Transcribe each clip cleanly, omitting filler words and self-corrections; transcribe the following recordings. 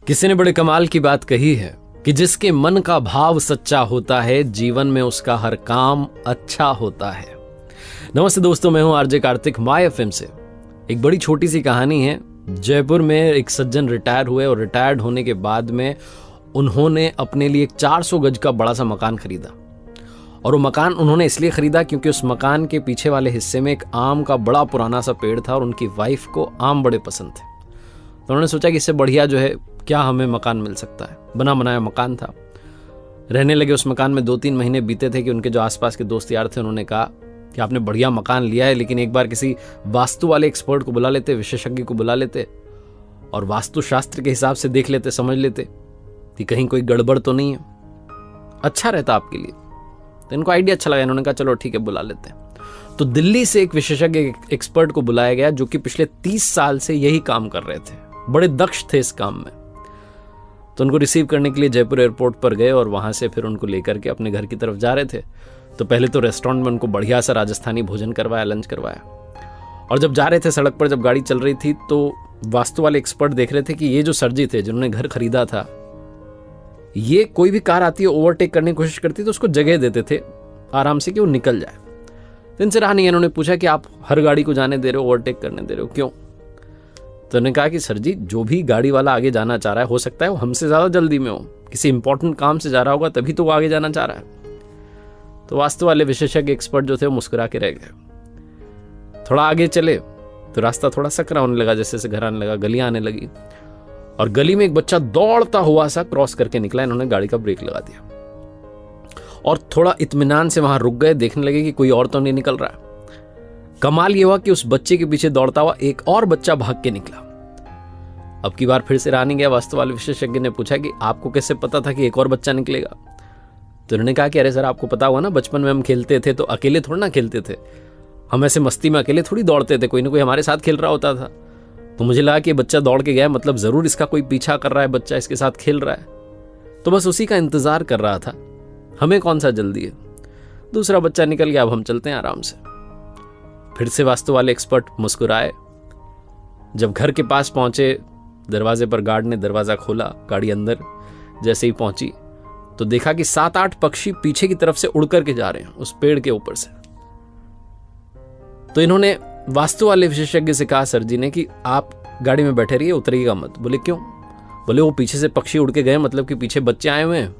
किसी ने बड़े कमाल की बात कही है कि जिसके मन का भाव सच्चा होता है जीवन में उसका हर काम अच्छा होता है। नमस्ते दोस्तों, मैं हूं आरजे कार्तिक माय एफएम से। एक बड़ी छोटी सी कहानी है। जयपुर में एक सज्जन रिटायर हुए और रिटायर्ड होने के बाद में उन्होंने अपने लिए एक 400 गज का बड़ा सा मकान खरीदा। और वो मकान उन्होंने इसलिए खरीदा क्योंकि उस मकान के पीछे वाले हिस्से में एक आम का बड़ा पुराना सा पेड़ था और उनकी वाइफ को आम बड़े पसंद थे। तो उन्होंने सोचा कि इससे बढ़िया जो है क्या हमें मकान मिल सकता है। बना बनाया मकान था। रहने लगे उस मकान में। 2-3 महीने बीते थे कि उनके जो आसपास के दोस्त यार थे उन्होंने कहा कि आपने बढ़िया मकान लिया है, लेकिन एक बार किसी वास्तु वाले एक्सपर्ट को बुला लेते, विशेषज्ञ को बुला लेते और वास्तुशास्त्र के हिसाब से देख लेते, समझ लेते कि कहीं कोई गड़बड़ तो नहीं है, अच्छा रहता आपके लिए। तो इनको आइडिया अच्छा लगा। इन्होंने कहा चलो ठीक है, बुला लेते हैं। तो दिल्ली से एक विशेषज्ञ एक्सपर्ट को बुलाया गया जो कि पिछले 30 साल से यही काम कर रहे थे, बड़े दक्ष थे इस काम में। तो उनको रिसीव करने के लिए जयपुर एयरपोर्ट पर गए और वहां से फिर उनको लेकर के अपने घर की तरफ जा रहे थे। तो पहले तो रेस्टोरेंट में उनको बढ़िया सा राजस्थानी भोजन करवाया, लंच करवाया। और जब जा रहे थे सड़क पर, जब गाड़ी चल रही थी, तो वास्तु वाले एक्सपर्ट देख रहे थे कि ये जो सर जी थे जिन्होंने घर खरीदा था, ये कोई भी कार आती है ओवरटेक करने की कोशिश करती तो उसको जगह देते थे आराम से कि वो निकल जाए। तो इनसे रहा नहीं। इन्होंने पूछा कि आप हर गाड़ी को जाने दे रहे हो, ओवरटेक करने दे रहे हो, क्यों? तो उन्होंने कहा कि सर जी, जो भी गाड़ी वाला आगे जाना चाह रहा है, हो सकता है वो हमसे ज्यादा जल्दी में हो, किसी इंपॉर्टेंट काम से जा रहा होगा तभी तो वो आगे जाना चाह रहा है। तो वास्तु वाले विशेषज्ञ एक्सपर्ट जो थे वो मुस्कुरा के रह गए। थोड़ा आगे चले तो रास्ता थोड़ा सकरा होने लगा, जैसे से घर आने लगा, गलियां आने लगी और गली में एक बच्चा दौड़ता हुआ सा क्रॉस करके निकला। इन्होंने गाड़ी का ब्रेक लगा दिया और थोड़ा इत्मीनान से वहां रुक गए, देखने लगे कि कोई और तो नहीं निकल रहा है। कमाल ये हुआ कि उस बच्चे के पीछे दौड़ता हुआ एक और बच्चा भाग के निकला। अब की बार फिर से रहा नहीं गया। वास्तु वाले विशेषज्ञ ने पूछा कि आपको कैसे पता था कि एक और बच्चा निकलेगा? तो उन्होंने कहा कि अरे सर, आपको पता हुआ ना, बचपन में हम खेलते थे तो अकेले थोड़ा ना खेलते थे, हम ऐसे मस्ती में अकेले थोड़ी दौड़ते थे, कोई ना कोई हमारे साथ खेल रहा होता था। तो मुझे लगा कि बच्चा दौड़ के गया, मतलब जरूर इसका कोई पीछा कर रहा है, बच्चा इसके साथ खेल रहा है, तो बस उसी का इंतजार कर रहा था, हमें कौन सा जल्दी है। दूसरा बच्चा निकल गया, अब हम चलते हैं आराम से। फिर से वास्तु वाले एक्सपर्ट मुस्कुराए। जब घर के पास पहुंचे, दरवाजे पर गार्ड ने दरवाजा खोला, गाड़ी अंदर जैसे ही पहुंची तो देखा कि 7-8 पक्षी पीछे की तरफ से उड़ करके जा रहे हैं उस पेड़ के ऊपर से। तो इन्होंने वास्तु वाले विशेषज्ञ से कहा सर जी ने कि आप गाड़ी में बैठे रहिए, उतरिएगा मत। बोले क्यों? बोले वो पीछे से पक्षी उड़ के गए, मतलब कि पीछे बच्चे आए हुए हैं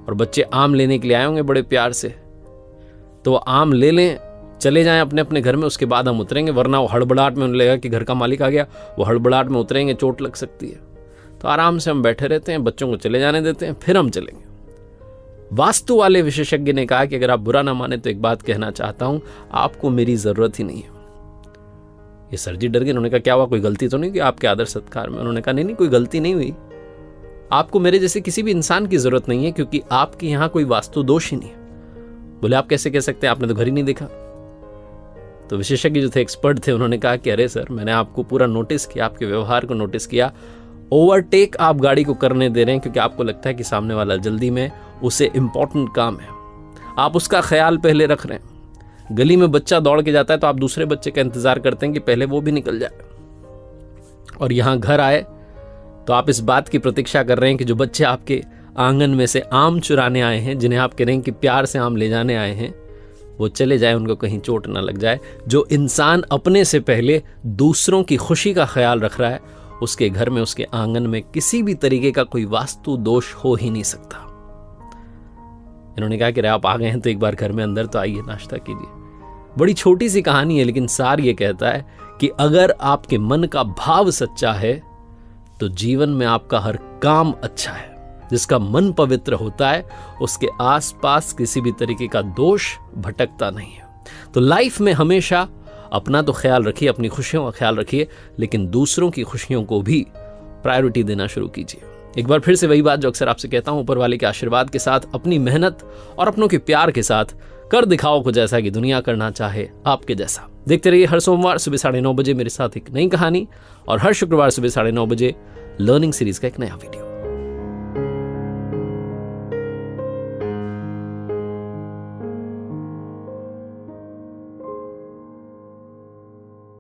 और बच्चे आम लेने के लिए आए होंगे बड़े प्यार से, तो वो आम ले लें, चले जाएं अपने अपने घर में, उसके बाद हम उतरेंगे, वरना वो हड़बड़ाहट में उन्हें लगेगा कि घर का मालिक आ गया, वो हड़बड़ाहट में उतरेंगे, चोट लग सकती है। तो आराम से हम बैठे रहते हैं, बच्चों को चले जाने देते हैं, फिर हम चलेंगे। वास्तु वाले विशेषज्ञ ने कहा कि अगर आप बुरा ना माने तो एक बात कहना चाहता हूं, आपको मेरी जरूरत ही नहीं है। ये सर जी डर गए। उन्होंने कहा क्या हुआ, कोई गलती तो नहीं की आपके आदर सत्कार में? उन्होंने कहा नहीं, कोई गलती नहीं हुई। आपको मेरे जैसे किसी भी इंसान की जरूरत नहीं है, क्योंकि आपके यहां कोई वास्तु दोष ही नहीं है। बोले आप कैसे कह सकते हैं, आपने तो घर ही नहीं देखा। तो विशेषज्ञ जो थे, एक्सपर्ट थे, उन्होंने कहा कि अरे सर, मैंने आपको पूरा नोटिस किया, आपके व्यवहार को नोटिस किया। ओवरटेक आप गाड़ी को करने दे रहे हैं क्योंकि आपको लगता है कि सामने वाला जल्दी में, उसे इंपॉर्टेंट काम है, आप उसका ख्याल पहले रख रहे हैं। गली में बच्चा दौड़ के जाता है तो आप दूसरे बच्चे का इंतजार करते हैं कि पहले वो भी निकल जाए। और यहां घर आए तो आप इस बात की प्रतीक्षा कर रहे हैं कि जो बच्चे आपके आंगन में से आम चुराने आए हैं, जिन्हें आप कह रहे हैं कि प्यार से आम ले जाने आए हैं, वो चले जाए, उनको कहीं चोट ना लग जाए। जो इंसान अपने से पहले दूसरों की खुशी का ख्याल रख रहा है, उसके घर में, उसके आंगन में किसी भी तरीके का कोई वास्तु दोष हो ही नहीं सकता। इन्होंने कहा कि आप आ गए हैं तो एक बार घर में अंदर तो आइए, नाश्ता कीजिए। बड़ी छोटी सी कहानी है, लेकिन सार ये कहता है कि अगर आपके मन का भाव सच्चा है तो जीवन में आपका हर काम अच्छा है। जिसका मन पवित्र होता है उसके आसपास किसी भी तरीके का दोष भटकता नहीं है। तो लाइफ में हमेशा अपना तो ख्याल रखिए, अपनी खुशियों का ख्याल रखिए, लेकिन दूसरों की खुशियों को भी प्रायोरिटी देना शुरू कीजिए। एक बार फिर से वही बात जो अक्सर आपसे कहता हूं, ऊपर वाले के आशीर्वाद के साथ, अपनी मेहनत और अपनों के प्यार के साथ कर दिखाओ कुछ ऐसा कि दुनिया करना चाहे आपके जैसा। देखते रहिए हर सोमवार सुबह 9:30 बजे मेरे साथ एक नई कहानी और हर शुक्रवार सुबह 9:30 बजे लर्निंग सीरीज का एक नया वीडियो।